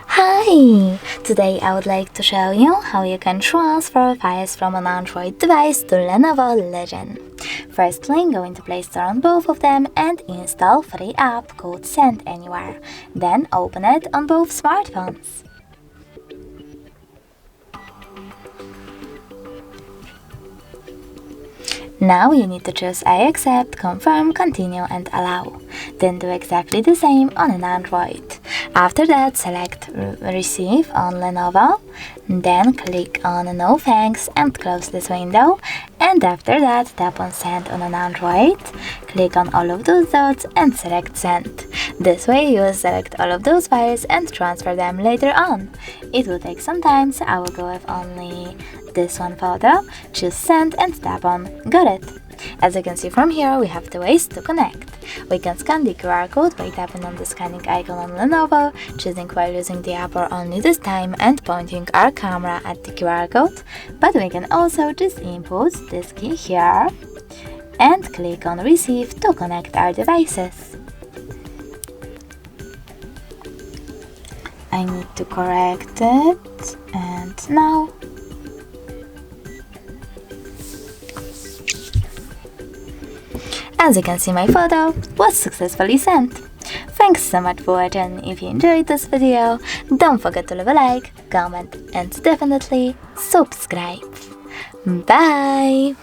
Hi! Today I would like to show you how you can transfer files from an Android device to Lenovo Legion. Firstly, go into Play Store on both of them and install free app called Send Anywhere. Then open it on both smartphones. Now you need to choose I accept, confirm, continue and allow. Then do exactly the same on an Android. After that, select Receive on Lenovo, then click on No Thanks and close this window, and after that tap on Send on an Android, click on all of those dots and select Send. This way you will select all of those files and transfer them later on. It will take some time, so I will go with only this one photo, choose Send and tap on Got it. As you can see from here, we have two ways to connect. We can scan the QR code by tapping on the scanning icon on Lenovo, choosing while using the app or only this time and pointing our camera at the QR code, but we can also just input this key here and click on Receive to connect our devices. I need to correct it, and now as you can see, my photo was successfully sent. Thanks so much for watching. If you enjoyed this video, don't forget to leave a like, comment and definitely subscribe. Bye!